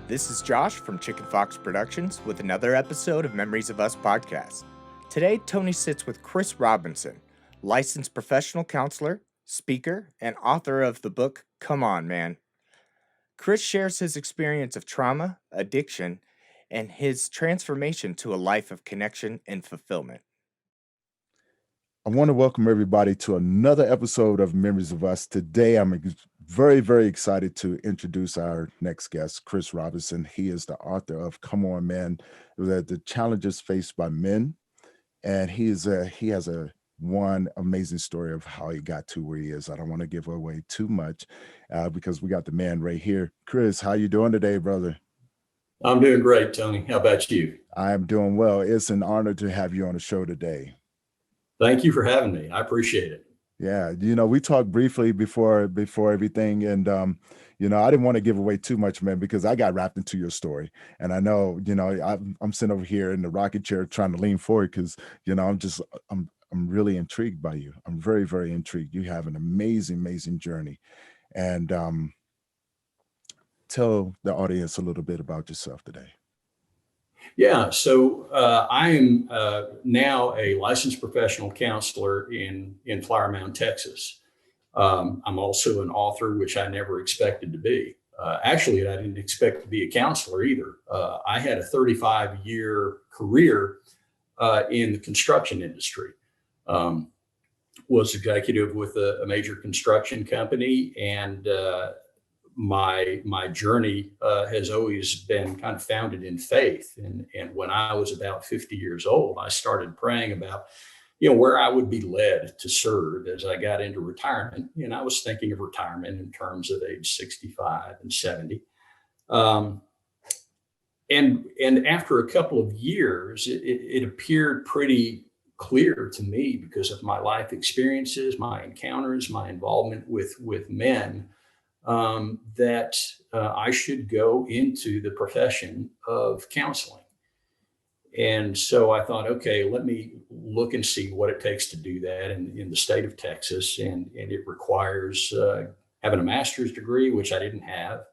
This is Josh from Chicken Fox Productions with another episode of Memories of Us podcast. Today, Tony sits with Chris Robinson, licensed professional counselor, speaker, and author of the book, Come On, Man. Chris shares his experience of trauma, addiction, and his transformation to a life of connection and fulfillment. I want to welcome everybody to another episode of Memories of Us. Today, I'm very, very excited to introduce our next guest, Chris Robinson. He is the author of Come On, Man, the challenges faced by men. And he has one amazing story of how he got to where he is. I don't want to give away too much because we got the man right here. Chris, how you doing today, brother? I'm doing great, Tony. How about you? I'm doing well. It's an honor to have you on the show today. Thank you for having me. I appreciate it. Yeah, we talked briefly before everything, and I didn't want to give away too much, man, because I got wrapped into your story, and I know, I'm sitting over here in the rocking chair trying to lean forward because, I'm really intrigued by you. I'm very, very intrigued. You have an amazing journey, and tell the audience a little bit about yourself today. Yeah, so I am now a licensed professional counselor in Flower Mound, Texas. I'm also an author, which I never expected to be. Actually, I didn't expect to be a counselor either. I had a 35-year career in the construction industry. Was executive with a major construction company, and my journey has always been kind of founded in faith. And when I was about 50 years old, I started praying about, where I would be led to serve as I got into retirement. And I was thinking of retirement in terms of age 65 and 70. And after a couple of years, it appeared pretty clear to me because of my life experiences, my encounters, my involvement with men, that I should go into the profession of counseling. And so I thought, okay, let me look and see what it takes to do that in the state of Texas. And it requires having a master's degree, which I didn't have,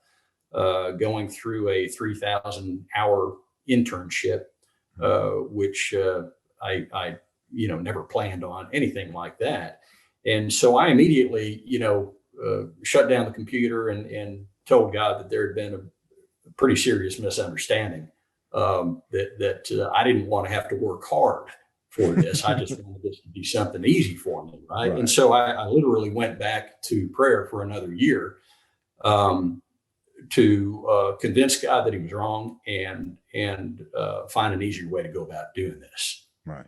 going through a 3,000-hour internship, which I never planned on anything like that. And so I immediately, shut down the computer and told God that there had been a pretty serious misunderstanding, that I didn't want to have to work hard for this. I just wanted this to be something easy for me, right? And so I literally went back to prayer for another year to convince God that he was wrong and find an easier way to go about doing this. Right.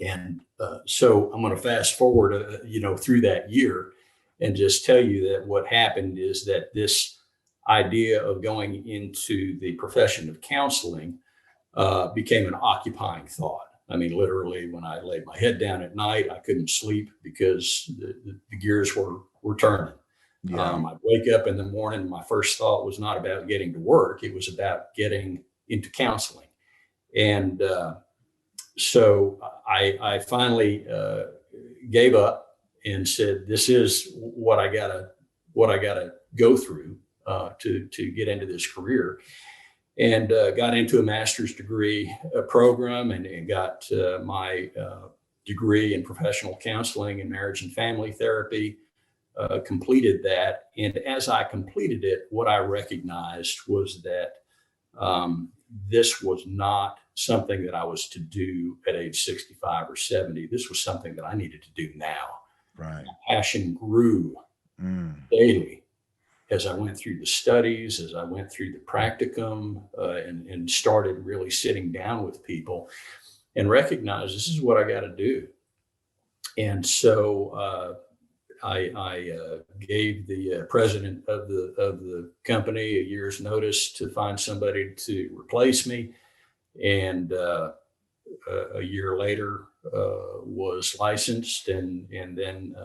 And so I'm going to fast forward, through that year, and just tell you that what happened is that this idea of going into the profession of counseling became an occupying thought. I mean, literally, when I laid my head down at night, I couldn't sleep because the gears were turning. Yeah. I'd wake up in the morning. My first thought was not about getting to work. It was about getting into counseling. And so I finally gave up and said, "This is what I gotta go through to get into this career," and got into a master's degree program and got my degree in professional counseling and marriage and family therapy. Completed that, and as I completed it, what I recognized was that this was not something that I was to do at age 65 or 70. This was something that I needed to do now. Right. My passion grew daily as I went through the studies, as I went through the practicum, and started really sitting down with people and recognized this is what I got to do. And so I gave the president of the company a year's notice to find somebody to replace me. And a year later, was licensed, and then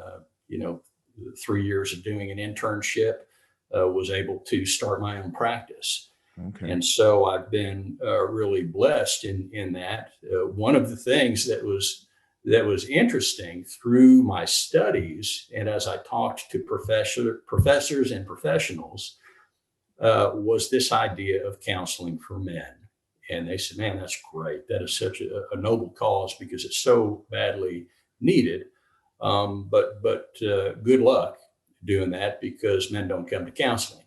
3 years of doing an internship, was able to start my own practice. Okay. And so I've been really blessed in that. One of the things that was interesting through my studies, and as I talked to professors and professionals, was this idea of counseling for men. And they said, man, that's great. That is such a noble cause because it's so badly needed. But good luck doing that because men don't come to counseling.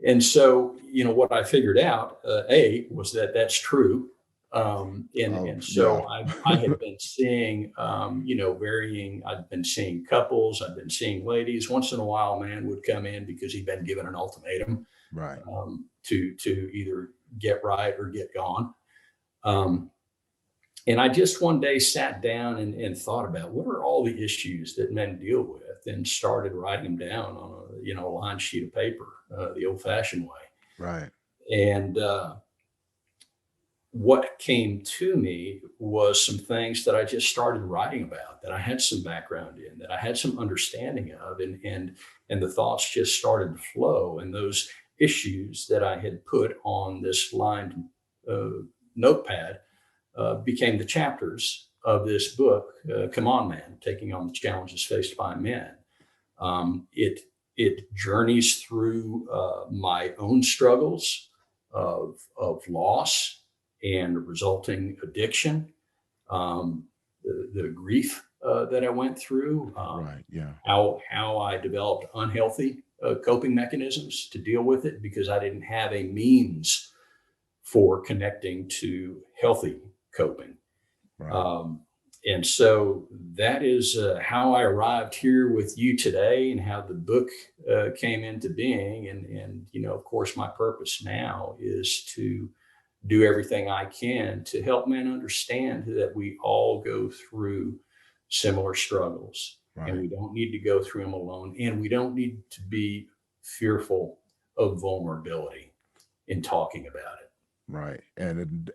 And so, what I figured out, was that that's true. And so I had been seeing, I'd been seeing couples, I'd been seeing ladies. Once in a while, a man would come in because he'd been given an ultimatum, right. To either get right or get gone. And I just one day sat down and thought about what are all the issues that men deal with, and started writing them down on a lined sheet of paper, the old-fashioned way. Right. And what came to me was some things that I just started writing about, that I had some background in, that I had some understanding of, and the thoughts just started to flow. And those issues that I had put on this lined notepad became the chapters of this book, Come On Man, Taking on the Challenges Faced by Men. It journeys through my own struggles of loss and resulting addiction, the grief that I went through, Right. Yeah. how I developed unhealthy coping mechanisms to deal with it because I didn't have a means for connecting to healthy coping. Right. And so that is how I arrived here with you today, and how the book came into being. And of course, my purpose now is to do everything I can to help men understand that we all go through similar struggles, Right. and we don't need to go through them alone, and we don't need to be fearful of vulnerability in talking about it. Right. And,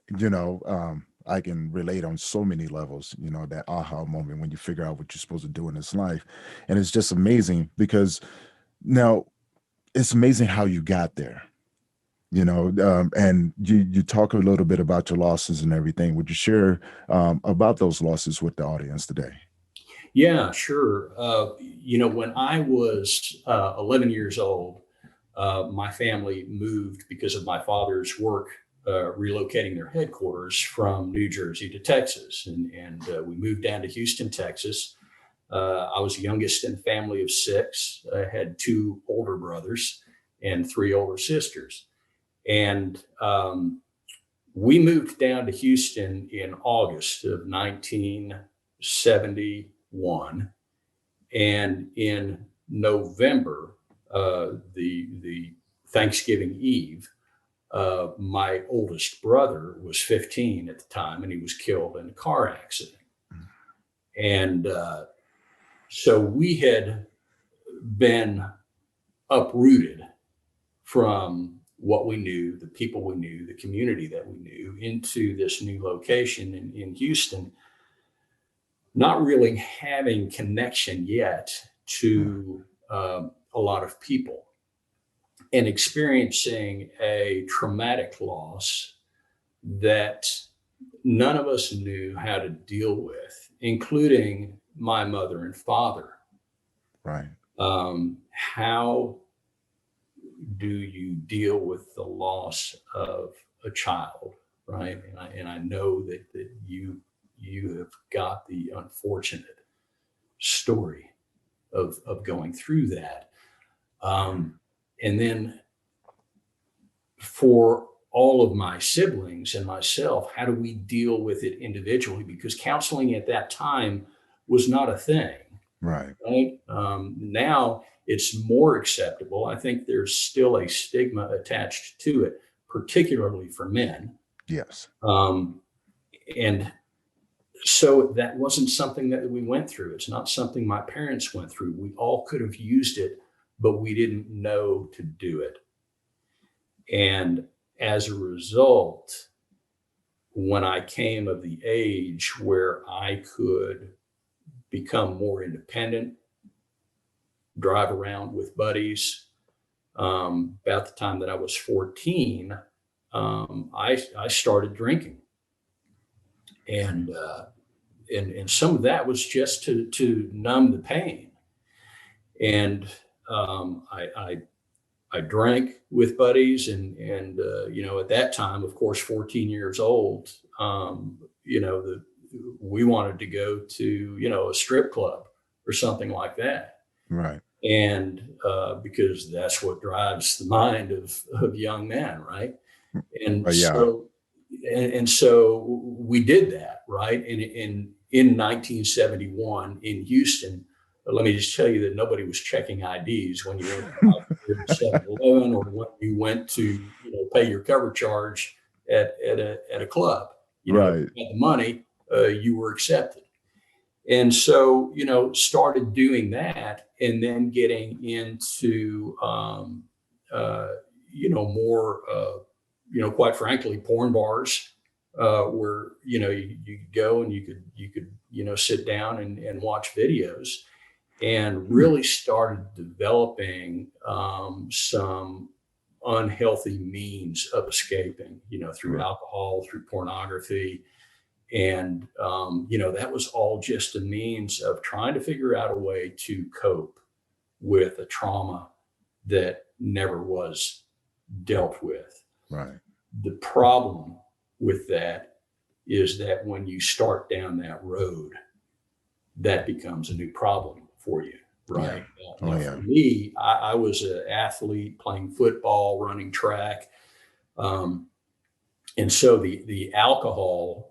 I can relate on so many levels, that aha moment when you figure out what you're supposed to do in this life. And it's just amazing because now it's amazing how you got there, and you talk a little bit about your losses and everything. Would you share about those losses with the audience today? Yeah, sure. When I was 11 years old, my family moved because of my father's work, relocating their headquarters from New Jersey to Texas. And we moved down to Houston, Texas. I was the youngest in a family of 6. I had 2 older brothers and 3 older sisters. And we moved down to Houston in August of 1971. And in November, the Thanksgiving Eve, my oldest brother was 15 at the time, and he was killed in a car accident. And so we had been uprooted from what we knew, the people we knew, the community that we knew, into this new location in Houston, not really having connection yet to a lot of people, and experiencing a traumatic loss that none of us knew how to deal with, including my mother and father. Right. How do you deal with the loss of a child, right? And I know that you have got the unfortunate story of going through that. And then for all of my siblings and myself, how do we deal with it individually? Because counseling at that time was not a thing. Right. Right. Now it's more acceptable. I think there's still a stigma attached to it, particularly for men. Yes. And so that wasn't something that we went through. It's not something my parents went through. We all could have used it, but we didn't know to do it. And as a result, when I came of the age where I could become more independent, drive around with buddies, about the time that I was 14, I started drinking. And some of that was just to numb the pain. And I I drank with buddies, and at that time, of course, 14 years old, we wanted to go to a strip club or something like that, Right. and because that's what drives the mind of young men, right? And Yeah. so we did that, right? And in 1971 in Houston, let me just tell you that nobody was checking IDs when you went to 7-Eleven or when you went to pay your cover charge at a club. If Right. you had the money, you were accepted. And so started doing that, and then getting into more quite frankly, porn bars, where you could go and you could sit down and watch videos, and really started developing some unhealthy means of escaping, through Right. alcohol, through pornography. And that was all just a means of trying to figure out a way to cope with a trauma that never was dealt with. Right. The problem with that is that when you start down that road, that becomes a new problem for you, right? Now, for me, I was an athlete playing football, running track. And so the alcohol,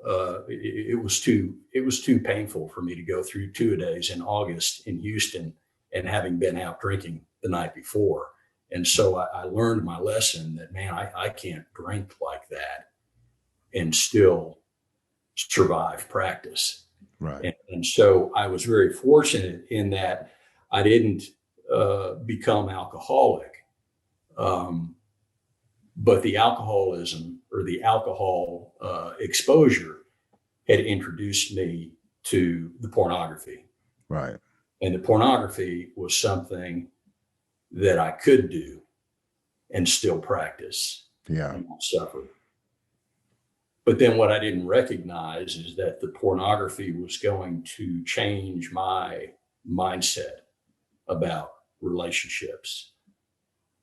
it was too painful for me to go through 2 days in August in Houston, and having been out drinking the night before. And so I learned my lesson that, man, I can't drink like that and still survive practice. Right. And so I was very fortunate in that I didn't become alcoholic. But the alcoholism, or the alcohol exposure, had introduced me to the pornography. Right. And the pornography was something that I could do and still practice Yeah. and not suffer. But then what I didn't recognize is that the pornography was going to change my mindset about relationships,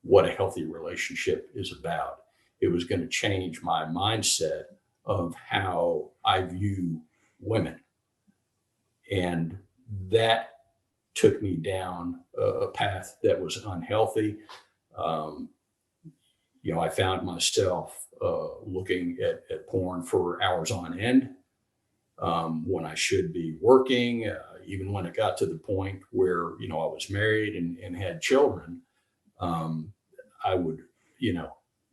what a healthy relationship is about. It was going to change my mindset of how I view women. And that took me down a path that was unhealthy. I found myself looking at porn for hours on end, when I should be working. Even when it got to the point where I was married and had children, I would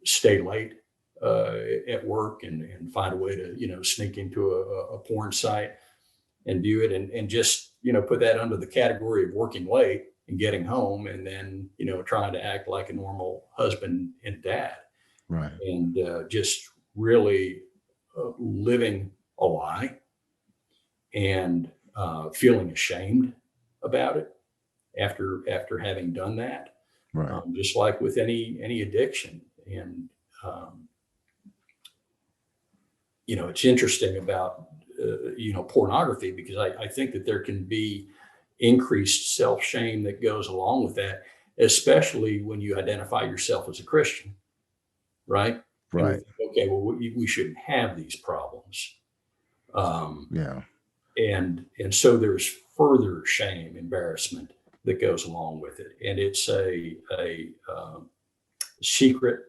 stay late at work and find a way to sneak into a porn site and view it, and just put that under the category of working late and getting home, and then trying to act like a normal husband and dad, Right. and just really living a lie, and feeling ashamed about it after having done that. Right. Just like with any addiction. And it's interesting about pornography, because I think that there can be increased self-shame that goes along with that, especially when you identify yourself as a Christian, right? And we Right. think, okay, well, we shouldn't have these problems. Yeah. And so there's further shame, embarrassment that goes along with it, and it's a secret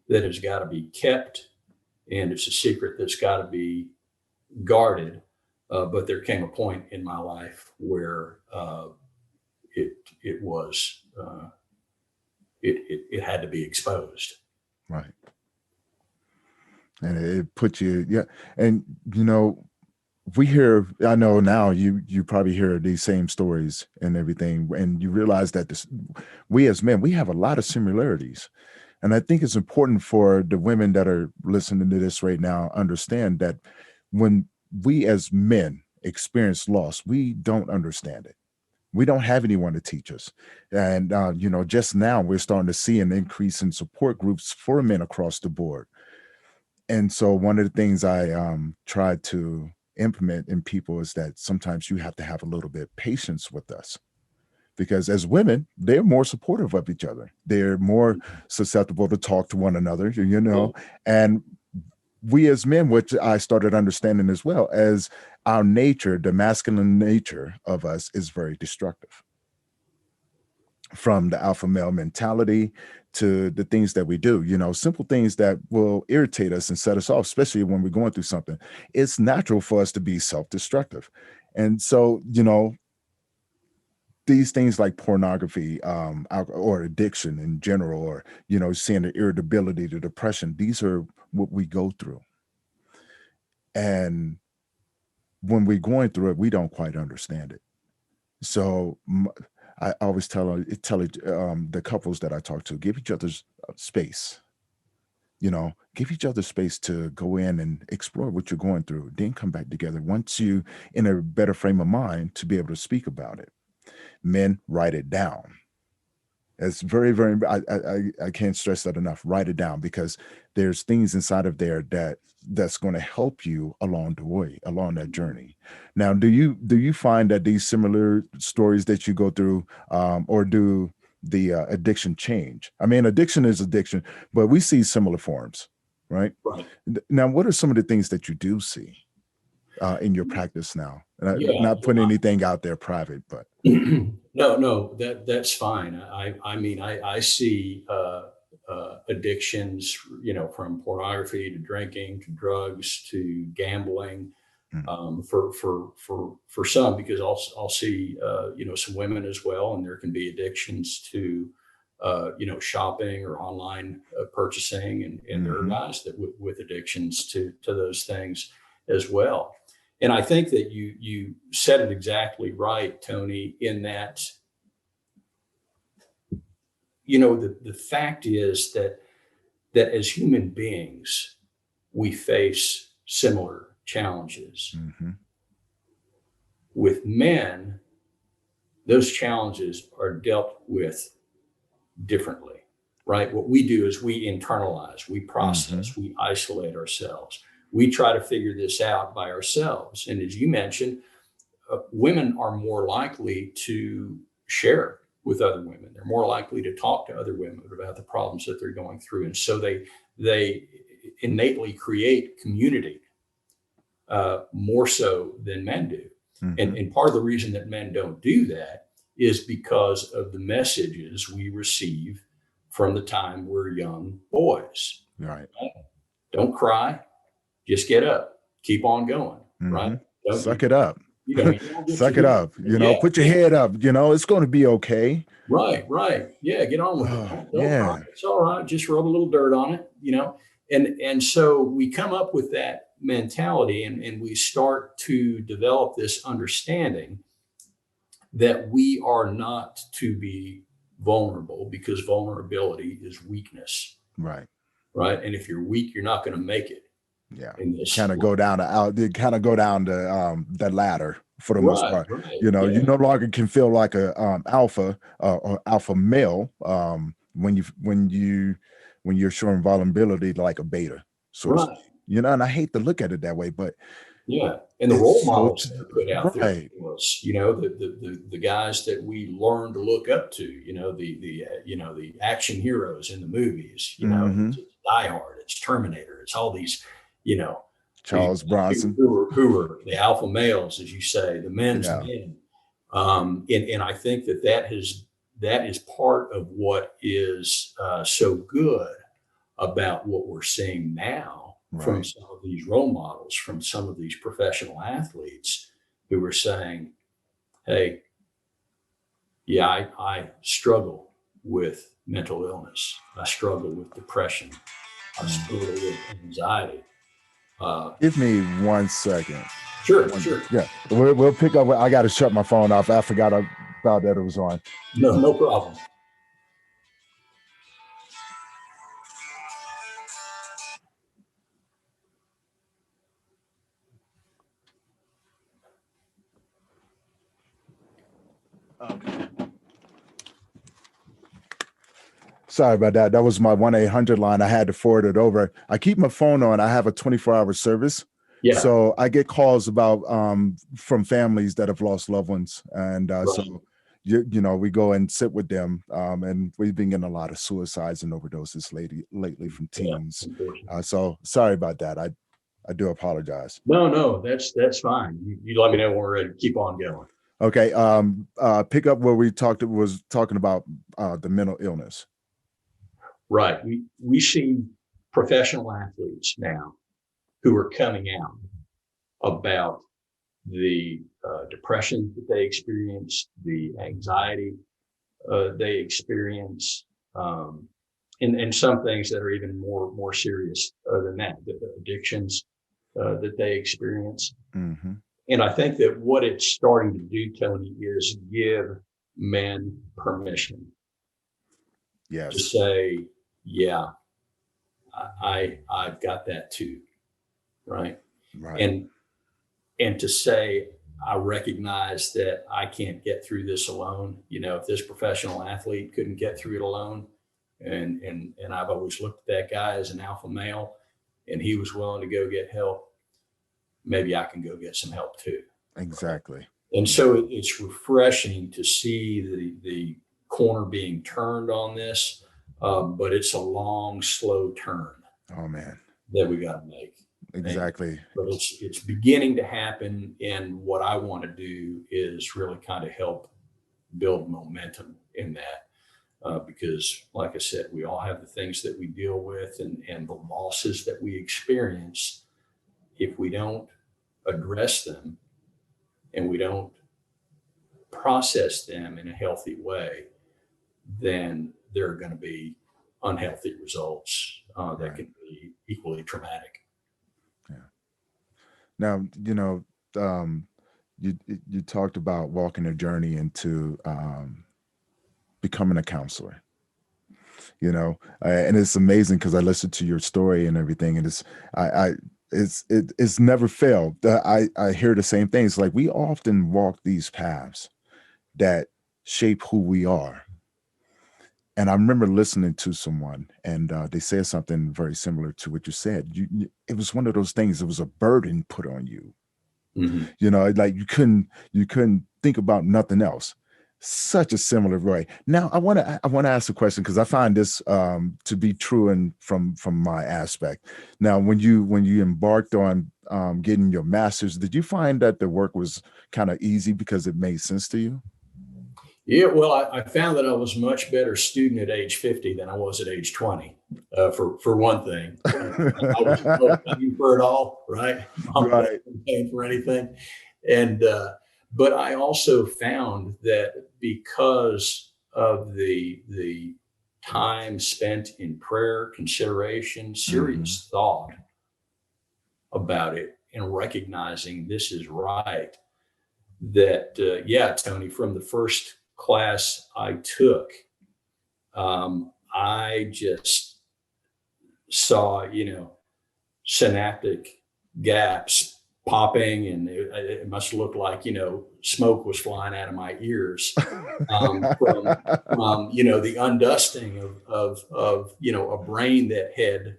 that has got to be kept, and it's a secret that's got to be guarded. But there came a point in my life where it was it had to be exposed. Right. And it put you, yeah. And I know now you probably hear these same stories and everything, and you realize that we as men, we have a lot of similarities. And I think it's important for the women that are listening to this right now understand that when we as men experience loss, we don't understand it. We don't have anyone to teach us. And just now we're starting to see an increase in support groups for men across the board. And so one of the things I try to implement in people is that sometimes you have to have a little bit of patience with us, because as women, they're more supportive of each other. They're more susceptible to talk to one another, and we as men, which I started understanding as well, as our nature, the masculine nature of us is very destructive. From the alpha male mentality to the things that we do, simple things that will irritate us and set us off, especially when we're going through something. It's natural for us to be self-destructive. And so, these things like pornography, or addiction in general, or, seeing the irritability, the depression, these are what we go through. And when we're going through it, we don't quite understand it. So I always tell the couples that I talk to, give each other space. Give each other space to go in and explore what you're going through, then come back together once you in a better frame of mind to be able to speak about it. Men, write it down. It's very, very, I can't stress that enough. Write it down, because there's things inside of there that's going to help you along the way, along that journey. Now, do you find that these similar stories that you go through, or do the addiction change? I mean, addiction is addiction, but we see similar forms, right? Right. Now, what are some of the things that you do see in your practice now? Not putting anything out there private, but no, that's fine. I see addictions, from pornography to drinking to drugs to gambling. For some, because I'll see some women as well, and there can be addictions to shopping or online purchasing, and there are guys that with addictions to those things as well. And I think that you said it exactly right, Tony, in that, the fact is that as human beings, we face similar challenges. With men, those challenges are dealt with differently, right? What we do is we internalize, we process, we isolate ourselves. We try to figure this out by ourselves. And as you mentioned, women are more likely to share with other women. They're more likely to talk to other women about the problems that they're going through. And so they innately create community more so than men do. And part of the reason that men don't do that is because of the messages we receive from the time we're young boys. Right. Don't cry. Just get up, keep on going, right? Suck it up. Suck it up. Yeah. Put your head up. It's going to be okay. Right. Yeah, get on with it. Don't cry. It's all right. Just rub a little dirt on it, And so we come up with that mentality, and we start to develop this understanding that we are not to be vulnerable, because vulnerability is weakness. Right. And if you're weak, you're not going to make it. Yeah, kind of go down the ladder for the most part. You no longer can feel like a alpha or alpha male when you're showing vulnerability like a beta. So and I hate to look at it that way, but and the role models that are put out there for us, the guys that we learn to look up to, the action heroes in the movies, it's Die Hard, it's Terminator, it's all these. Charles Bronson, who are the alpha males, as you say, the men's men. And I think that is part of what is so good about what we're seeing now from some of these role models, from some of these professional athletes who are saying, hey, I struggle with mental illness. I struggle with depression. I struggle with anxiety. Give me 1 second. Sure. Yeah, we'll pick up. I got to shut my phone off. I forgot about that it was on. No problem. Okay. Sorry about that. That was my 1-800 line. I had to forward it over. I keep my phone on. I have a 24-hour service. Yeah. So I get calls about from families that have lost loved ones. And so, we go and sit with them, and we've been getting a lot of suicides and overdoses lately from Yeah, teens. unfortunately. So sorry about that. I do apologize. No, that's fine. You let me know when we're ready to keep on going. Okay. Pick up where was talking about the mental illness. Right. We see professional athletes now who are coming out about the depression that they experience, the anxiety they experience, and some things that are even more serious than that, the addictions that they experience. Mm-hmm. And I think that what it's starting to do, Tony, is give men permission to Yes. say, yeah, I've got that too, right? Right. And to say, I recognize that I can't get through this alone. If this professional athlete couldn't get through it alone, and I've always looked at that guy as an alpha male, and he was willing to go get help, maybe I can go get some help too. Exactly. And so it's refreshing to see the corner being turned on this, but it's a long, slow turn Oh man. that we got to make. Exactly. But it's beginning to happen, and what I want to do is really kind of help build momentum in that, because, like I said, we all have the things that we deal with, and the losses that we experience. If we don't address them and we don't process them in a healthy way, then there are going to be unhealthy results that Right. can be equally traumatic. Yeah. Now, you talked about walking a journey into becoming a counselor. And it's amazing because I listened to your story and everything, and it's never failed. I hear the same things. Like, we often walk these paths that shape who we are. And I remember listening to someone, and they said something very similar to what you said. It was one of those things. It was a burden put on you. Mm-hmm. Like you couldn't think about nothing else. Such a similar way. Now I want to ask a question, because I find this to be true, and from my aspect. Now, when you embarked on getting your master's, did you find that the work was kind of easy because it made sense to you? Yeah, well, I found that I was a much better student at age 50 than I was at age 20. For one thing, I was paying for it all, right? Mom Right. wasn't paying for anything, and but I also found that because of the time spent in prayer, consideration, Hmm. serious thought about it, and recognizing this is right, that yeah, Tony, from the first class I took, I just saw, synaptic gaps popping, and it must look like, smoke was flying out of my ears, from the undusting of a brain that had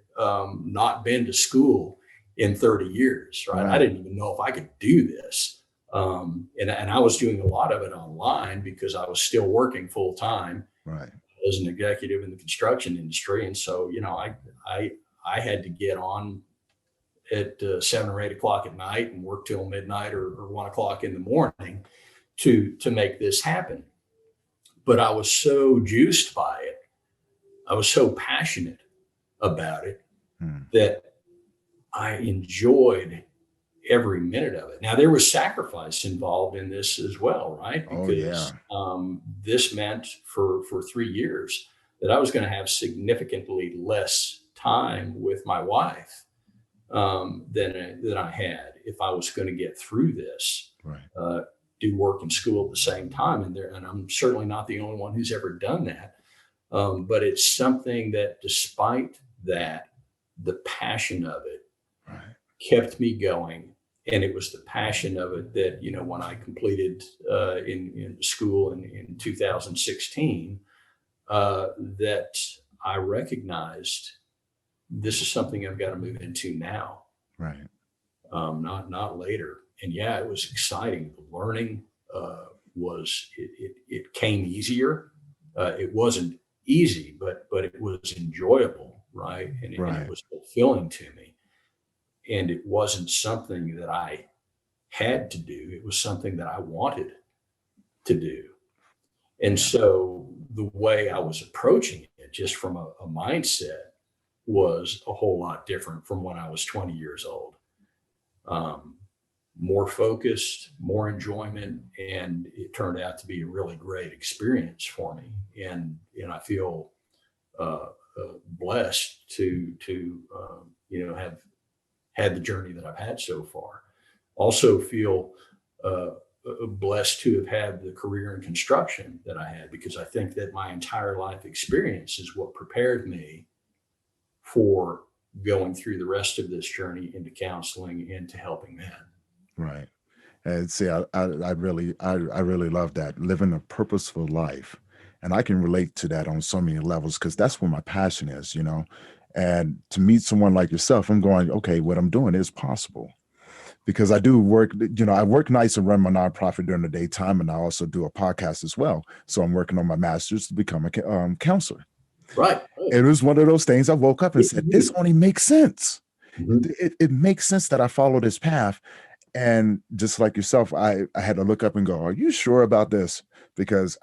not been to school in 30 years, right? I Right. didn't even know if I could do this. And I was doing a lot of it online because I was still working full time Right. as an executive in the construction industry. And so, I had to get on at 7 or 8 o'clock at night and work till midnight or 1 o'clock in the morning to make this happen. But I was so juiced by it. I was so passionate about it Hmm. that I enjoyed every minute of it. Now, there was sacrifice involved in this as well, right? Oh Because yeah. this meant for 3 years that I was going to have significantly less time with my wife than I had if I was going to get through this. Right. Do work and school at the same time, and I'm certainly not the only one who's ever done that. But it's something that, despite that, the passion of it Right. kept me going. And it was the passion of it that, when I completed in school in 2016, that I recognized this is something I've got to move into now, Right. not later. And yeah, it was exciting, the learning, it came easier. It wasn't easy, but it was enjoyable, right? And it Right. was fulfilling to me. And it wasn't something that I had to do. It was something that I wanted to do. And Yeah. so the way I was approaching it, just from a mindset, was a whole lot different from when I was 20 years old. Um, More focused, more enjoyment, and it turned out to be a really great experience for me. And I feel blessed to have had the journey that I've had so far. Also feel uh, blessed to have had the career in construction that I had, because I think that my entire life experience is what prepared me for going through the rest of this journey into counseling and to helping men. Right. And see, I really love that, living a purposeful life. And I can relate to that on so many levels because that's where my passion is, you know. And to meet someone like yourself, I'm going, okay, what I'm doing is possible because I do work, you know, I work nights and run my nonprofit during the daytime. And I also do a podcast as well. So I'm working on my master's to become a counselor. Right. Right. It was one of those things I woke up and said, this only makes sense. Mhm. It makes sense that I follow this path. And just like yourself, I had to look up and go, are you sure about this? Because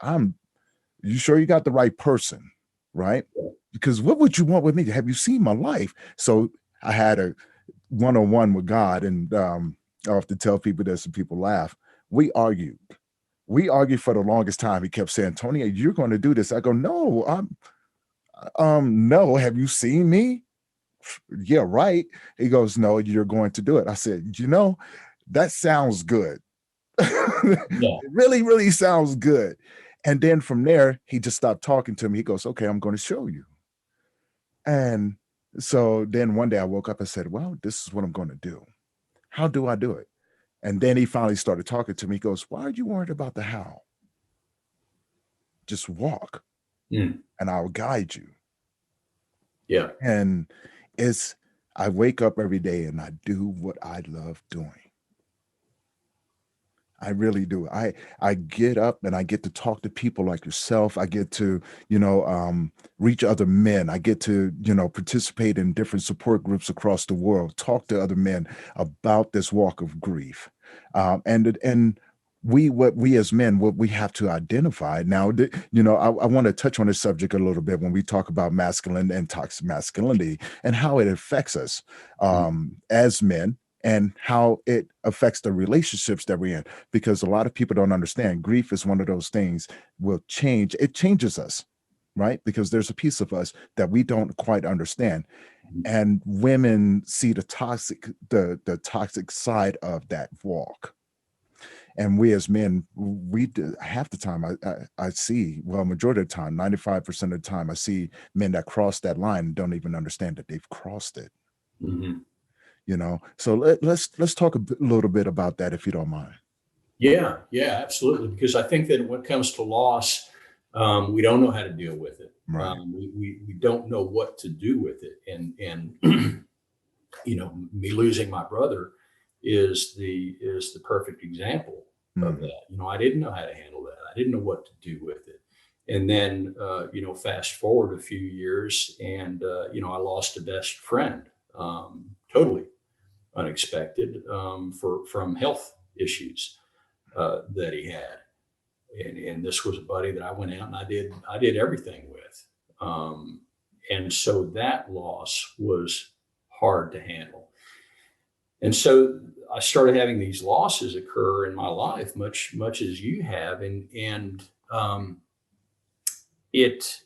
you sure you got the right person, right? Because what would you want with me? Have you seen my life? So I had a one-on-one with God, and I often tell people this and people laugh. We argued. We argued for the longest time. He kept saying, Tony, you're going to do this. I go, no, no. Have you seen me? Yeah, right. He goes, no, you're going to do it. I said, that sounds good. Yeah. It really, really sounds good. And then from there, he just stopped talking to me. He goes, okay, I'm going to show you. And so then one day I woke up and said, well, this is what I'm going to do. How do I do it? And then he finally started talking to me. He goes, why are you worried about the how? Just walk Mm. and I'll guide you. Yeah. And I wake up every day and I do what I love doing. I really do. I get up and I get to talk to people like yourself. I get to, reach other men. I get to, participate in different support groups across the world, talk to other men about this walk of grief. And what we as men, what we have to identify now, I want to touch on this subject a little bit when we talk about masculine and toxic masculinity and how it affects us as men and how it affects the relationships that we're in. Because a lot of people don't understand grief is one of those things it changes us, right? Because there's a piece of us that we don't quite understand. And women see the toxic side of that walk. And we as men, we do, half the time I see, well, majority of the time, 95% of the time, I see men that cross that line and don't even understand that they've crossed it. Mm-hmm. So let's talk little bit about that, if you don't mind. Yeah, absolutely. Because I think that when it comes to loss, we don't know how to deal with it. Right. We don't know what to do with it. And me losing my brother is the perfect example of that. I didn't know how to handle that. I didn't know what to do with it. And then, fast forward a few years, and I lost a best friend, totally unexpected, from health issues that he had. And this was a buddy that I went out and I did everything with. And so that loss was hard to handle. And so I started having these losses occur in my life, much as you have, and it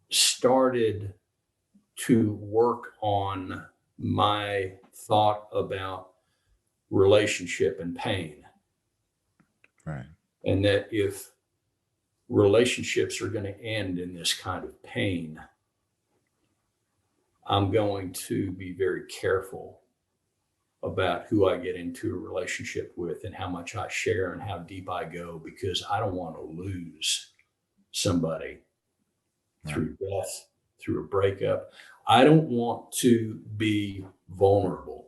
started to work on my thought about relationship and pain. Right. And that if relationships are going to end in this kind of pain, I'm going to be very careful about who I get into a relationship with and how much I share and how deep I go, because I don't want to lose somebody through death, through a breakup. I don't want to be vulnerable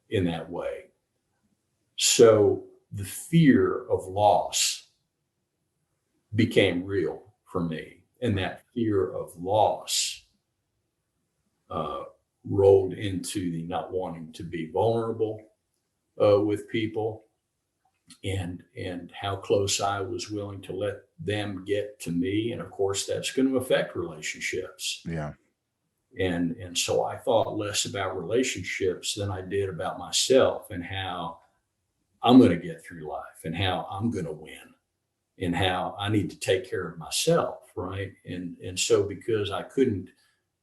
in that way. So the fear of loss became real for me. And that fear of loss rolled into the not wanting to be vulnerable with people, and how close I was willing to let them get to me. And of course, that's going to affect relationships. Yeah. And so I thought less about relationships than I did about myself, and how I'm going to get through life, and how I'm going to win, and how I need to take care of myself, right? And so because I couldn't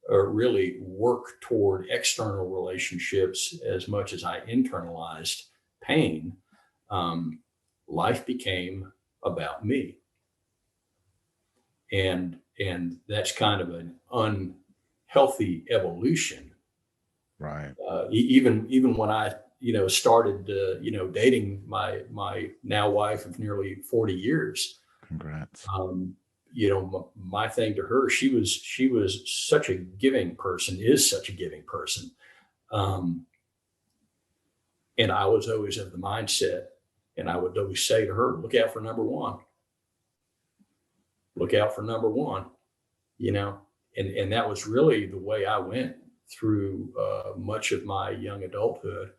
really work toward external relationships as much as I internalized pain, life became about me. And that's kind of an unhealthy evolution. Right. Even when I started dating my now wife of nearly 40 years. Congrats. My thing to her, she was such a giving person, is such a giving person. And I was always of the mindset, and I would always say to her, look out for number one. Look out for number one, and that was really the way I went through much of my young adulthood,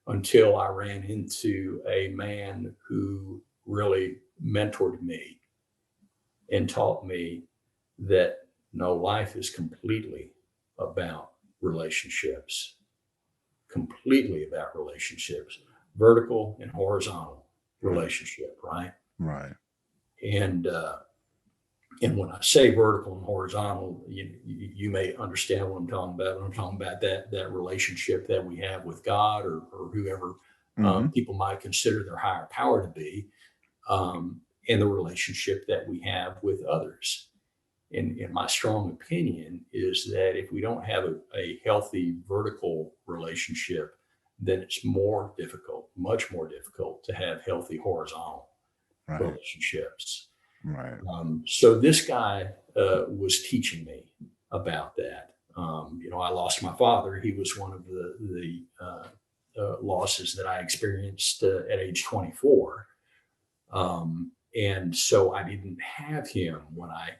until I ran into a man who really mentored me and taught me that no, life is completely about relationships, vertical and horizontal relationship, right? Right. And when I say vertical and horizontal, you may understand what I'm talking about. When I'm talking about that relationship that we have with God, or whoever people might consider their higher power to be, and the relationship that we have with others. And my strong opinion is that if we don't have a healthy vertical relationship, then it's much more difficult to have healthy horizontal relationships. Right. So this guy was teaching me about that. I lost my father. He was one of the losses that I experienced at age 24. And so I didn't have him when I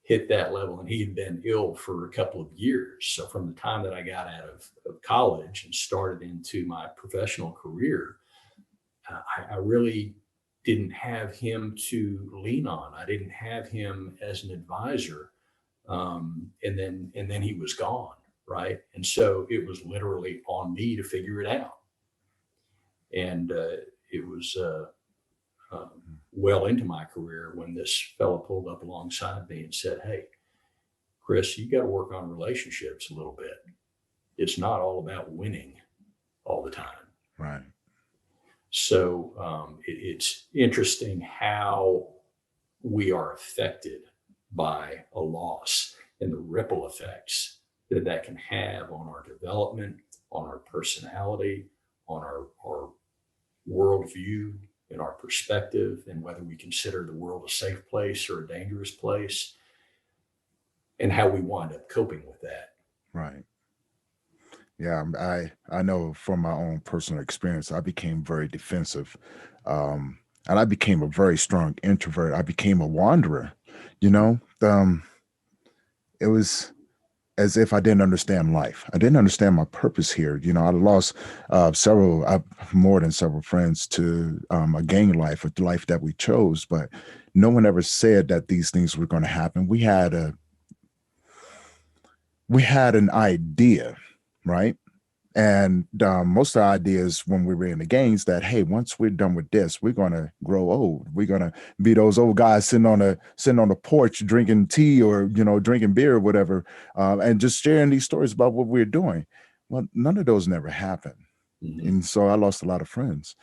hit that level, and he had been ill for a couple of years. So from the time that I got out of college and started into my professional career, I really didn't have him to lean on. I didn't have him as an advisor. And then he was gone, right? And so it was literally on me to figure it out. And it was well into my career when this fellow pulled up alongside me and said, "Hey, Chris, you got to work on relationships a little bit. It's not all about winning all the time." Right. So it's interesting how we are affected by a loss, and the ripple effects that can have on our development, on our personality, on our worldview, and our perspective, and whether we consider the world a safe place or a dangerous place, and how we wind up coping with that. Right. Yeah, I know from my own personal experience, I became very defensive, and I became a very strong introvert. I became a wanderer. It was as if I didn't understand life. I didn't understand my purpose here. I lost more than several friends to a gang life, a life that we chose, but no one ever said that these things were going to happen. We had an idea, right? And most of the ideas when we were in the gangs that, hey, once we're done with this, we're going to grow old. We're going to be those old guys sitting on the porch drinking tea or, drinking beer or whatever, and just sharing these stories about what we're doing. Well, none of those never happened. Mm-hmm. And so I lost a lot of friends.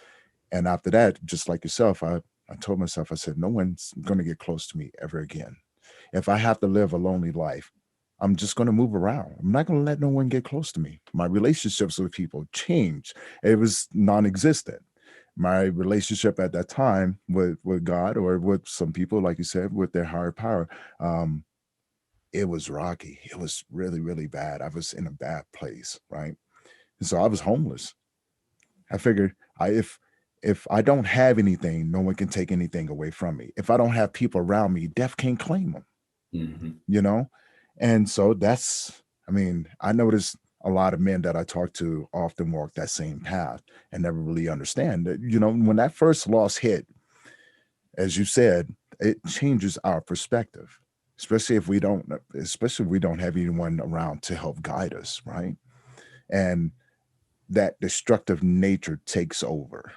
And after that, just like yourself, I told myself, I said, no one's going to get close to me ever again. If I have to live a lonely life, I'm just going to move around. I'm not going to let no one get close to me. My relationships with people changed. It was non-existent. My relationship at that time with God, or with some people, like you said, with their higher power, it was rocky. It was really, really bad. I was in a bad place, right? And so I was homeless. I figured If I don't have anything, no one can take anything away from me. If I don't have people around me, death can't claim them, you know? And so I mean, I notice a lot of men that I talk to often walk that same path and never really understand that, when that first loss hit, as you said, it changes our perspective, especially if we don't have anyone around to help guide us, right? And that destructive nature takes over.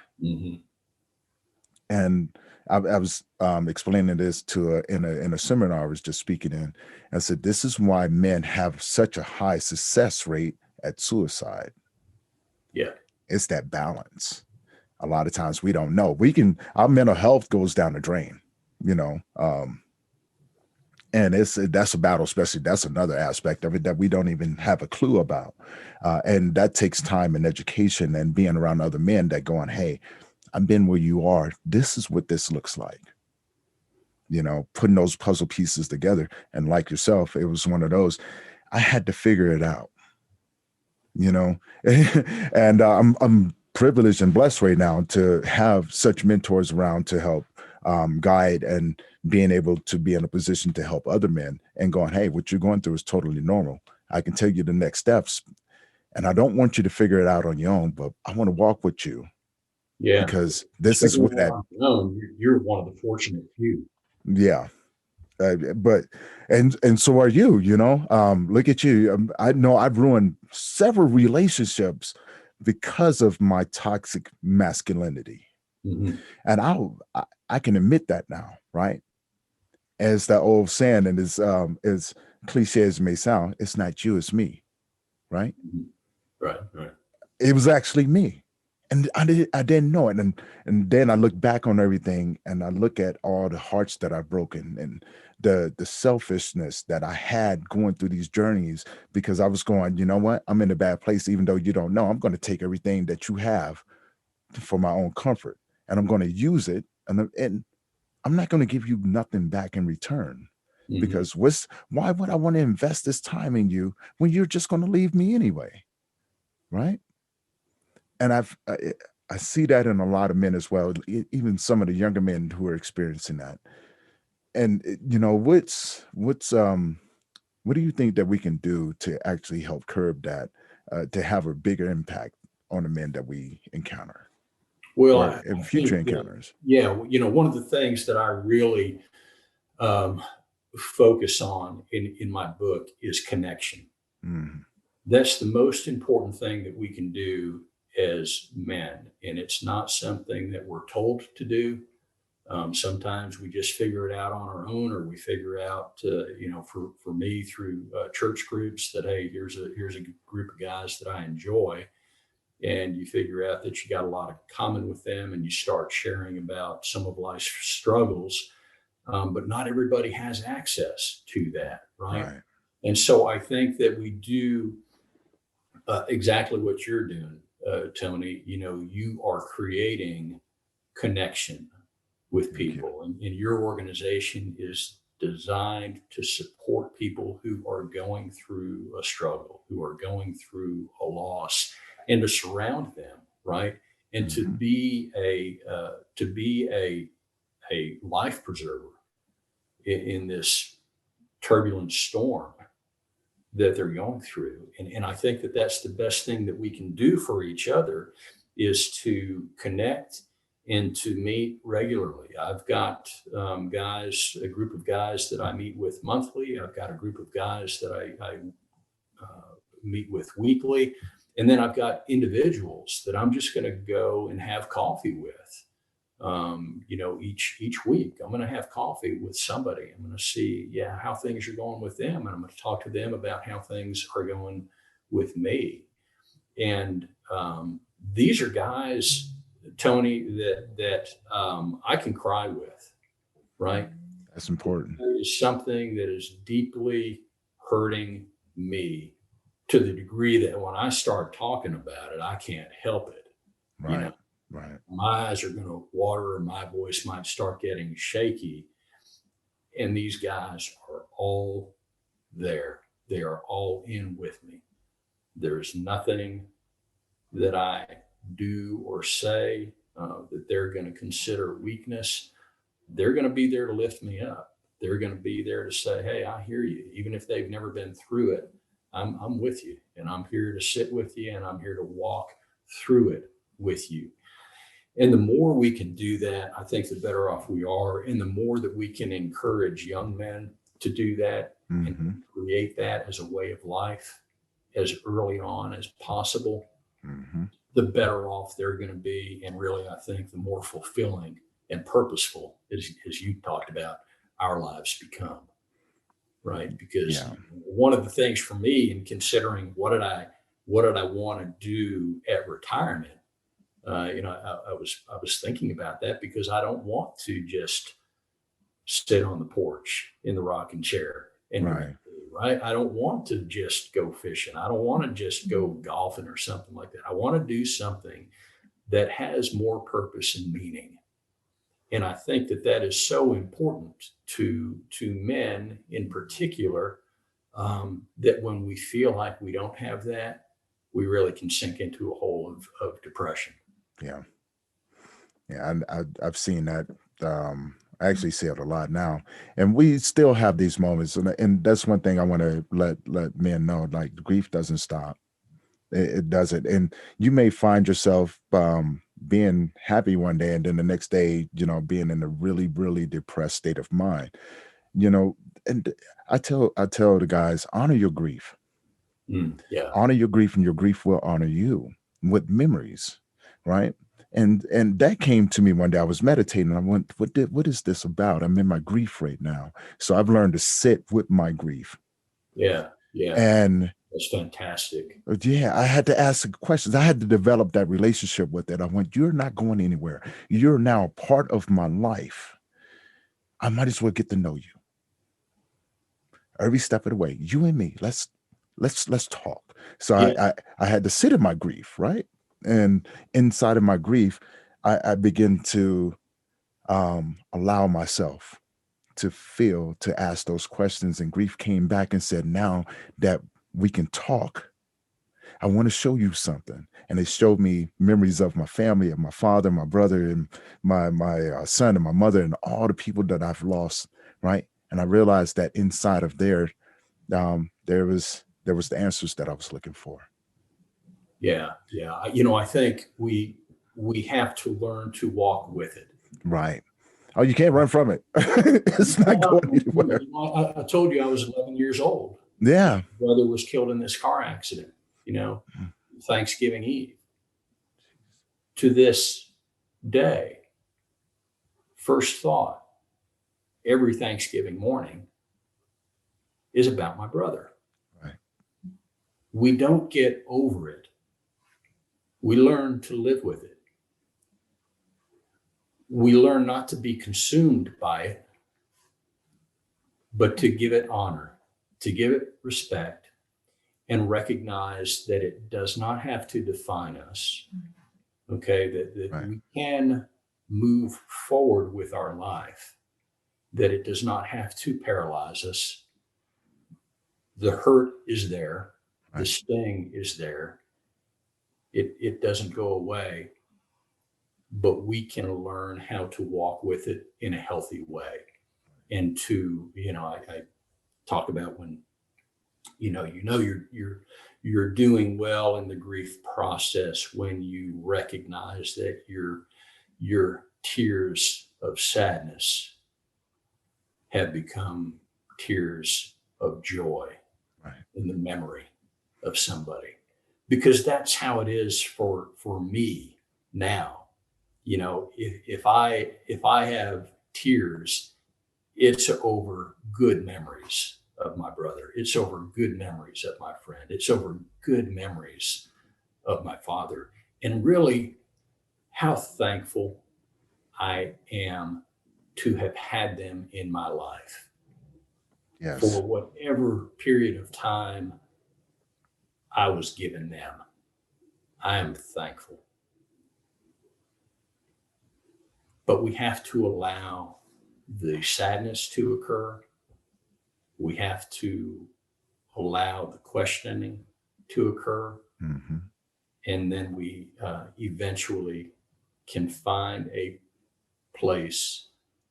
And I was explaining this in a seminar I was just speaking in. I said, this is why men have such a high success rate at suicide. Yeah. It's that balance. A lot of times we don't know. Our mental health goes down the drain, and that's a battle, especially that's another aspect of it that we don't even have a clue about. And that takes time and education and being around other men that going, hey, I've been where you are. This is what this looks like. Putting those puzzle pieces together. And like yourself, it was one of those, I had to figure it out, and I'm privileged and blessed right now to have such mentors around to help guide and being able to be in a position to help other men and going, hey, what you're going through is totally normal. I can tell you the next steps. And I don't want you to figure it out on your own, but I want to walk with you. Yeah. Because this is what you're one of the fortunate few. Yeah. But so are you, look at you. I know I've ruined several relationships because of my toxic masculinity. And I can admit that now, right? As that old saying, and as cliche as it may sound, it's not you, it's me, right? Right. It was actually me. And I didn't know it. And then I look back on everything and I look at all the hearts that I've broken and the selfishness that I had going through these journeys, because I was going, you know what? I'm in a bad place, even though you don't know. I'm going to take everything that you have for my own comfort, and I'm going to use it. And I'm not going to give you nothing back in return, because why would I want to invest this time in you when you're just going to leave me anyway? Right. And I see that in a lot of men as well, even some of the younger men who are experiencing that. And what do you think that we can do to actually help curb that, to have a bigger impact on the men that we encounter, Well, or I in future think that, encounters? yeah, one of the things that I really um, focus on in my book is connection. Mm, That's the most important thing that we can do as men. And it's not something that we're told to do. Sometimes we just figure it out on our own, or we figure out, for me through church groups that, hey, here's a group of guys that I enjoy. And you figure out that you got a lot of common with them, and you start sharing about some of life's struggles. But not everybody has access to that, right? right. And so I think that we do exactly what you're doing, Tony. You are creating connection with Thank you. people, and your organization is designed to support people who are going through a struggle, who are going through a loss, and to surround them, right? And to Mhm. be a life preserver in this turbulent storm that they're going through. And I think that that's the best thing that we can do for each other, is to connect and to meet regularly. I've got a group of guys that I meet with monthly. I've got a group of guys that I meet with weekly. And then I've got individuals that I'm just going to go and have coffee with. Each week I'm going to have coffee with somebody. I'm going to see, how things are going with them, and I'm going to talk to them about how things are going with me. And these are guys, Tony, that I can cry with, right? That's important. There is something that is deeply hurting me, to the degree that when I start talking about it, I can't help it. You know, Right. Right. my eyes are going to water, and my voice might start getting shaky. And these guys are all there. They are all in with me. There is nothing that I do or say that they're going to consider weakness. They're going to be there to lift me up. They're going to be there to say, hey, I hear you. Even if they've never been through it, I'm with you, and I'm here to sit with you, and I'm here to walk through it with you. And the more we can do that, I think the better off we are. And the more that we can encourage young men to do that and create that as a way of life as early on as possible, the better off they're going to be. And really, I think the more fulfilling and purposeful, as you talked about, our lives become. Right? Because one of the things for me in considering what did I want to do at retirement, I was thinking about that, because I don't want to just sit on the porch in the rocking chair and right. I don't want to just go fishing. I don't want to just go golfing or something like that. I want to do something that has more purpose and meaning. And I think that is so important to men in particular, that when we feel like we don't have that, we really can sink into a hole of depression. Yeah. And I've seen that. I actually see it a lot now, and we still have these moments. And that's one thing I want to let men know, like, grief doesn't stop. It doesn't. And you may find yourself being happy one day, and then the next day, being in a really, really depressed state of mind, and I tell the guys, honor your grief. Honor your grief, and your grief will honor you with memories. Right. And that came to me one day. I was meditating. I went, what is this about? I'm in my grief right now. So I've learned to sit with my grief. Yeah. And that's fantastic. Yeah, I had to ask questions. I had to develop that relationship with it. I went, you're not going anywhere. You're now a part of my life. I might as well get to know you every step of the way. You and me. Let's talk. So I had to sit in my grief, right? And inside of my grief, I begin to allow myself to feel, to ask those questions. And grief came back and said, now that we can talk, I want to show you something. And it showed me memories of my family, of my father, my brother, and my son, and my mother, and all the people that I've lost, right? And I realized that inside of there was the answers that I was looking for. Yeah. I think we have to learn to walk with it. Right. Oh, you can't run from it. It's not going anywhere. I told you I was 11 years old. Yeah. My brother was killed in this car accident, Thanksgiving Eve. To this day, first thought every Thanksgiving morning is about my brother. Right. We don't get over it. We learn to live with it. We learn not to be consumed by it, but to give it honor, to give it respect, and recognize that it does not have to define us. Okay, that Right. we can move forward with our life, that it does not have to paralyze us. The hurt is there, Right. the sting is there. It doesn't go away, but we can learn how to walk with it in a healthy way. And I talk about when you're doing well in the grief process when you recognize that your tears of sadness have become tears of joy, Right. in the memory of somebody, because that's how it is for me now. If I have tears, it's over good memories of my brother. It's over good memories of my friend. It's over good memories of my father. And really, how thankful I am to have had them in my life. Yes. For whatever period of time I was given them. I am thankful. But we have to allow the sadness to occur. We have to allow the questioning to occur. Mm-hmm. And then we eventually can find a place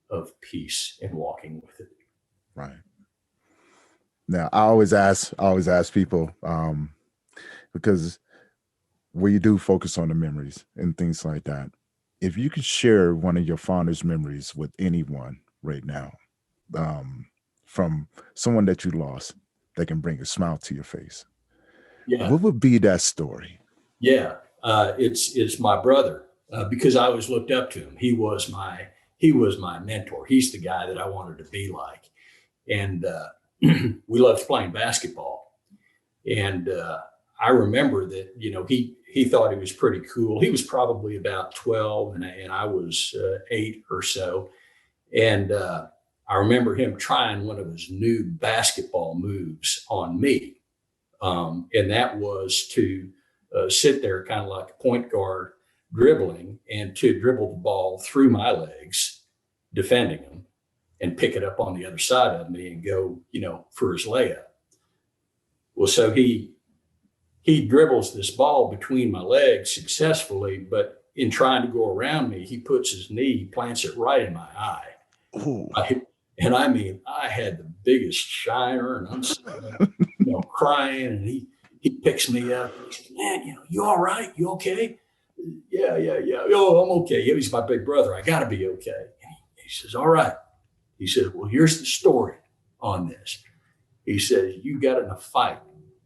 of peace in walking with it. Right. Now, I always ask people, because we do focus on the memories and things like that. If you could share one of your fondest memories with anyone right now, from someone that you lost, that can bring a smile to your face, Yeah. what would be that story? Yeah. It's my brother, because I always looked up to him. He was my mentor. He's the guy that I wanted to be like. And we loved playing basketball. And I remember that, he thought he was pretty cool. He was probably about 12 and I was 8 or so. And I remember him trying one of his new basketball moves on me. And that was to sit there kind of like a point guard dribbling, and to dribble the ball through my legs, defending him, and pick it up on the other side of me and go, for his layup. Well, so he dribbles this ball between my legs successfully, but in trying to go around me, he puts his knee, plants it right in my eye. And I mean, I had the biggest shiner, and I'm crying, and he picks me up. And he says, "Man, you all right? You okay?" Yeah. Oh, I'm okay. Yeah, he's my big brother. I got to be okay. And he says, "All right." He says, "Well, here's the story on this." He says, "You got in a fight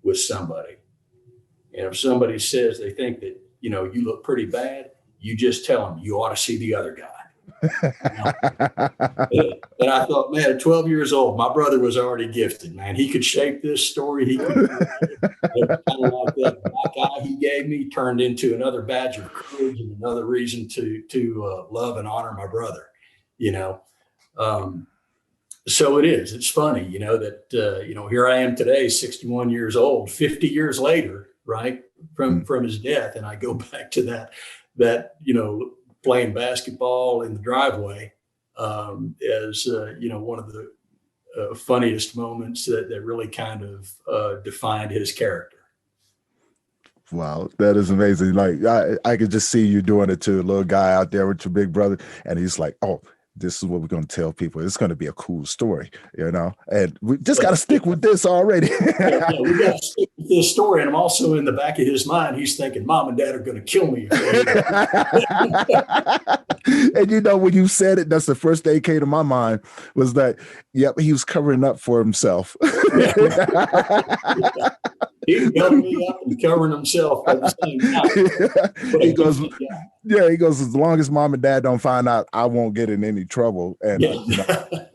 with somebody, and if somebody says they think that, you look pretty bad, you just tell them you ought to see the other guy." And I thought, man, at 12 years old, my brother was already gifted, man. He could shape this story. He could kind of like that black eye he gave me turned into another badge of courage and another reason to love and honor my brother, So it's funny, that, here I am today, 61 years old, 50 years later, right, from his death. And I go back to that, playing basketball in the driveway as, one of the funniest moments that really kind of defined his character. Wow, that is amazing. Like I could just see you doing it to a little guy out there with your big brother, and he's like, "Oh, this is what we're going to tell people. It's going to be a cool story, and we just got to stick with this already." Yeah, we got to stick with this story. And I'm also in the back of his mind, he's thinking, Mom and Dad are going to kill me. And when you said it, that's the first thing that came to my mind was that, yep, he was covering up for himself. He covered me up and covering himself at the same time. He goes, as long as Mom and Dad don't find out, I won't get in any trouble. And,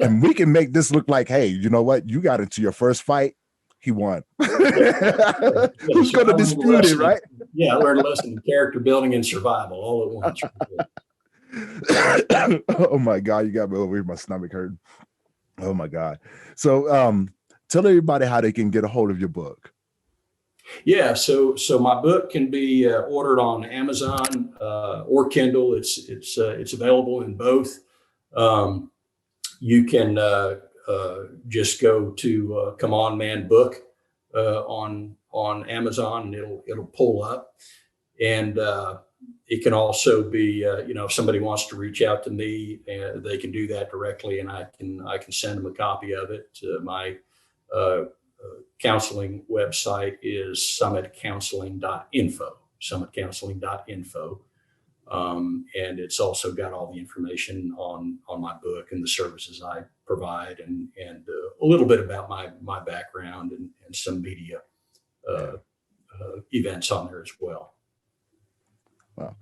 and we can make this look like, hey, you know what? You got into your first fight. He won. Who's going to dispute it, right? Yeah, I learned a lesson in character building and survival all at once. Oh my God, you got me over here. My stomach hurt. Oh my God. So tell everybody how they can get a hold of your book. Yeah, so my book can be ordered on Amazon or Kindle. It's available in both. You can just go to Come On Man Book on Amazon, and it'll pull up. And it can also be, if somebody wants to reach out to me, they can do that directly, and I can send them a copy of it. My counseling website is summitcounseling.info, summitcounseling.info. And it's also got all the information on my book and the services I provide, and a little bit about my background and some media events on there as well. Well,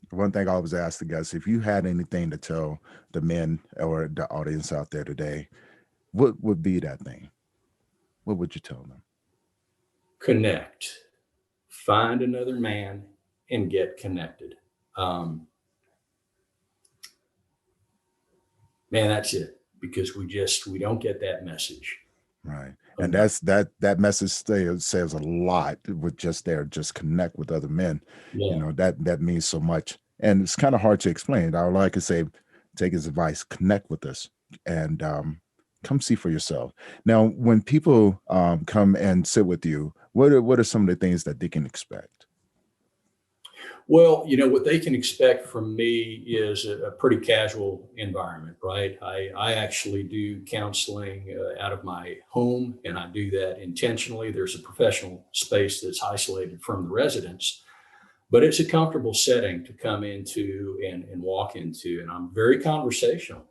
one thing I always ask the guys, if you had anything to tell the men or the audience out there today, what would be that thing? What would you tell them? Connect. Find another man and get connected. Man, that's it. Because we don't get that message. Right. And that message says a lot with just connect with other men. Yeah. That means so much. And it's kind of hard to explain. I would like to say, take his advice, connect with us, and come see for yourself. Now, when people come and sit with you, what are some of the things that they can expect? Well, what they can expect from me is a pretty casual environment, right? I actually do counseling out of my home, and I do that intentionally. There's a professional space that's isolated from the residents, but it's a comfortable setting to come into and walk into. And I'm very conversational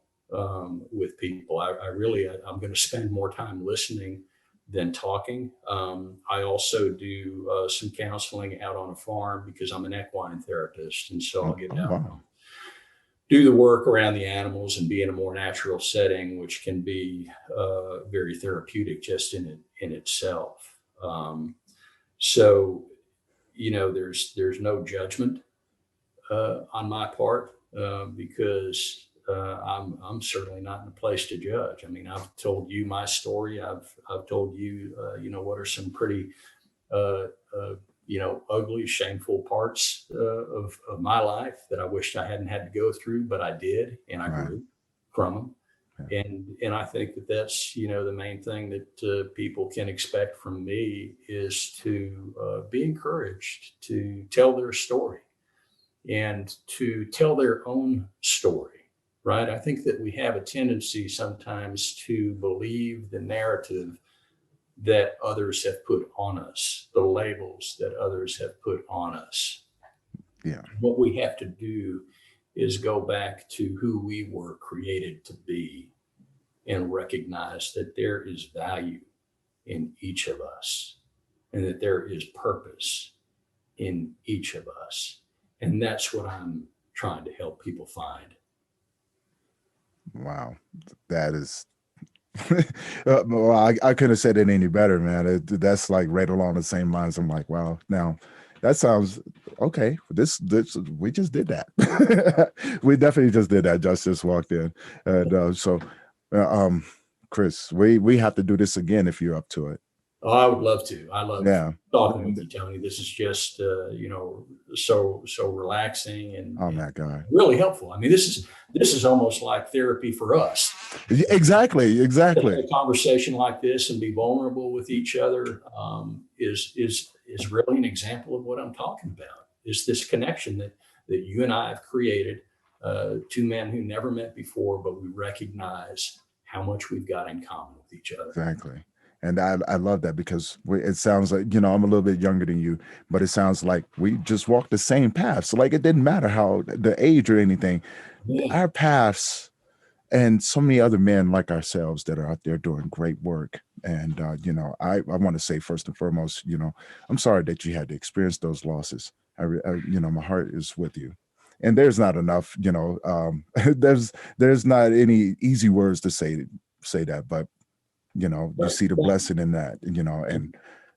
with people. I'm going to spend more time listening than talking. I also do some counseling out on a farm because I'm an equine therapist. And so I'll Oh, get oh, out wow. and do the work around the animals and be in a more natural setting, which can be very therapeutic just in itself. So, there's no judgment on my part because I'm certainly not in a place to judge. I mean, I've told you my story. I've told you, what are some pretty, uh, ugly, shameful parts of my life that I wished I hadn't had to go through, but I did, and I Right. grew from them. Yeah. And I think that that's the main thing that people can expect from me is to be encouraged to tell their story and to tell their own story, right? I think that we have a tendency sometimes to believe the narrative that others have put on us, the labels that others have put on us. Yeah. What we have to do is go back to who we were created to be and recognize that there is value in each of us and that there is purpose in each of us. And that's what I'm trying to help people find. Wow. That is well, I couldn't have said it any better, man. That's like right along the same lines. I'm like, wow. Now, that sounds okay. This we just did that. We definitely just did that. Just walked in, and uh, um, Chris, we have to do this again if you're up to it. Oh, I would love to. I love Yeah. talking with you, Tony. This is just, so relaxing Oh and my God. really helpful. I mean, this is almost like therapy for us. Exactly. To Exactly. have a conversation like this and be vulnerable with each other is really an example of what I'm talking about. Is this connection that you and I have created, two men who never met before, but we recognize how much we've got in common with each other. Exactly. And I love that because it sounds like, I'm a little bit younger than you, but it sounds like we just walked the same path. So like, it didn't matter how the age or anything, Yeah. our paths and so many other men like ourselves that are out there doing great work. And, I want to say first and foremost, I'm sorry that you had to experience those losses. My heart is with you. And there's not enough, there's not any easy words to say that, but you see the blessing in that, and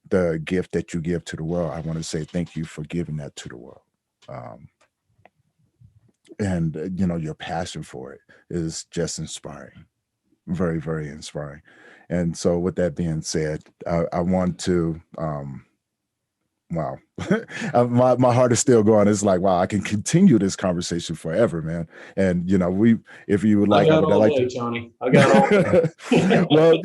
the gift that you give to the world. I want to say thank you for giving that to the world. And your passion for it is just inspiring, very, very inspiring. And so with that being said, I want to, wow, my heart is still going. It's like, wow, I can continue this conversation forever, man. And, if you would like, I got would all like day, to. Tony. I got all day. Well,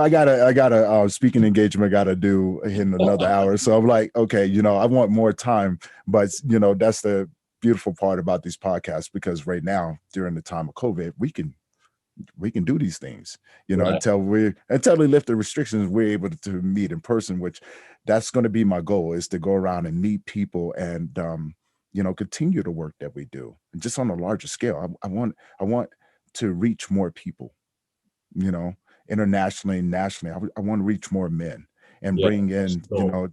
I got a speaking engagement, got to do in another hour. So I'm like, okay, I want more time, but that's the beautiful part about these podcasts, because right now during the time of COVID, we can do these things, Right. until we lift the restrictions, we're able to meet in person, which that's going to be my goal, is to go around and meet people and, continue the work that we do, and just on a larger scale. I want to reach more people, internationally, nationally. I want to reach more men and Yeah, bring that's in, the goal.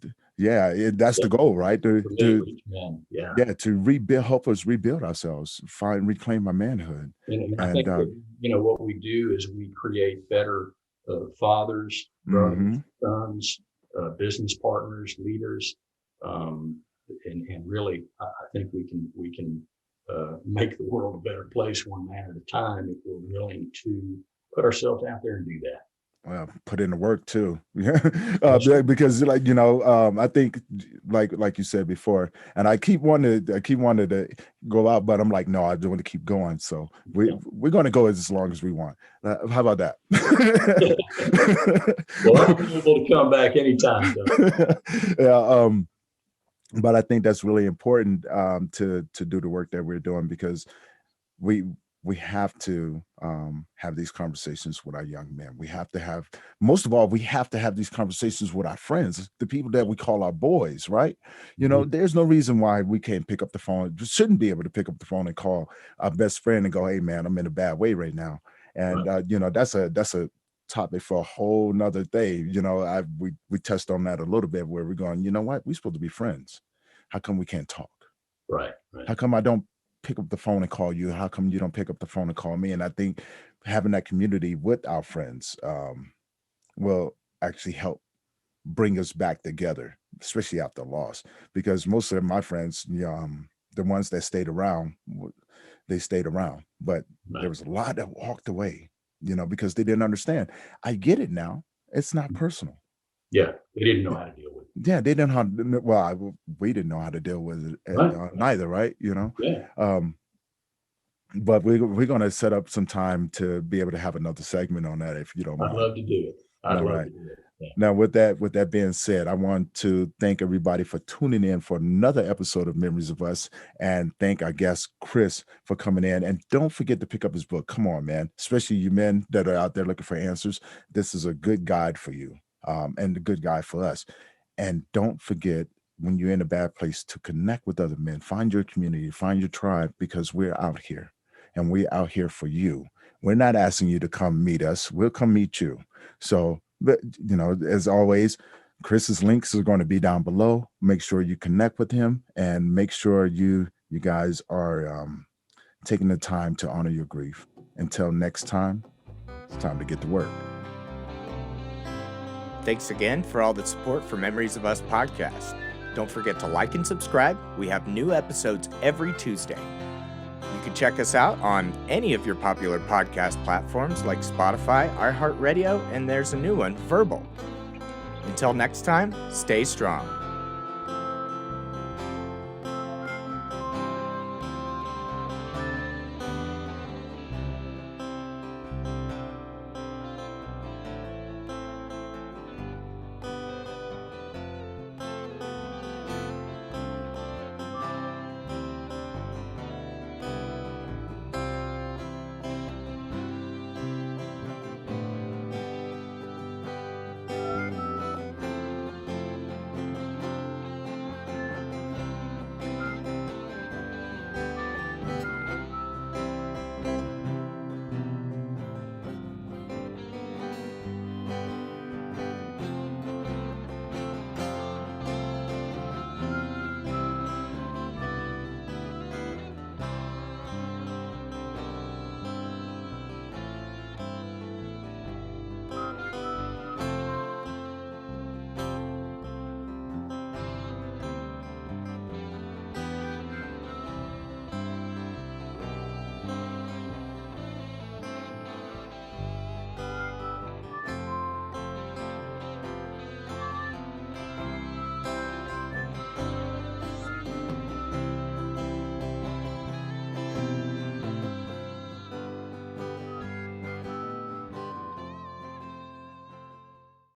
that's the goal, right? For me, man. Yeah. To rebuild, help us rebuild ourselves, reclaim our manhood. And I And, think that, what we do is we create better fathers, brothers, mhm. sons, business partners, leaders. And really, I think we can make the world a better place one man at a time if we're willing to put ourselves out there and do that. Well, put in the work too. That's right. Because I think like you said before, and I keep wanting to go out, but I'm like, no, I do want to keep going. So Yeah. we're going to go as long as we want. How about that? Well, I'm able to come back anytime, though. Yeah. But I think that's really important to do the work that we're doing, because we we have to have these conversations with our young men. We have to have, most of all, we have to have these conversations with our friends, the people that we call our boys, right? Mhm. There's no reason why we can't pick up the phone, shouldn't be able to pick up the phone and call our best friend and go, "Hey, man, I'm in a bad way right now." And Right, that's a topic for a whole nother day. We touched on that a little bit, where we're going, you know what, we're supposed to be friends. How come we can't talk? right, right. How come I don't pick up the phone and call you? How come you don't pick up the phone and call me? And I think having that community with our friends will actually help bring us back together, especially after loss. Because most of my friends, the ones that stayed around, they stayed around, but there Right. was a lot that walked away, because they didn't understand. I get it now. It's not personal. Yeah, they didn't know how to deal with it. Yeah, they didn't know how. Well, we didn't know how to deal with it Right, right. neither, right? Yeah, Um, But we're gonna set up some time to be able to have another segment on that, if you don't I'd mind. love to do it. I'd All love right. to do it. Yeah. Now, with that being said, I want to thank everybody for tuning in for another episode of Memories of Us, and thank our guest Chris for coming in. And don't forget to pick up his book. Come on, man. Especially you men that are out there looking for answers. This is a good guide for you, and a good guide for us. And don't forget, when you're in a bad place, to connect with other men. Find your community, find your tribe, because we're out here, and we're out here for you. We're not asking you to come meet us. We'll come meet you. So, but as always, Chris's links are going to be down below. Make sure you connect with him, and make sure you guys are taking the time to honor your grief. Until next time, it's time to get to work. Thanks again for all the support for Memories of Us podcast. Don't forget to like and subscribe. We have new episodes every Tuesday. You can check us out on any of your popular podcast platforms like Spotify, iHeartRadio, and there's a new one, Verbal. Until next time, stay strong.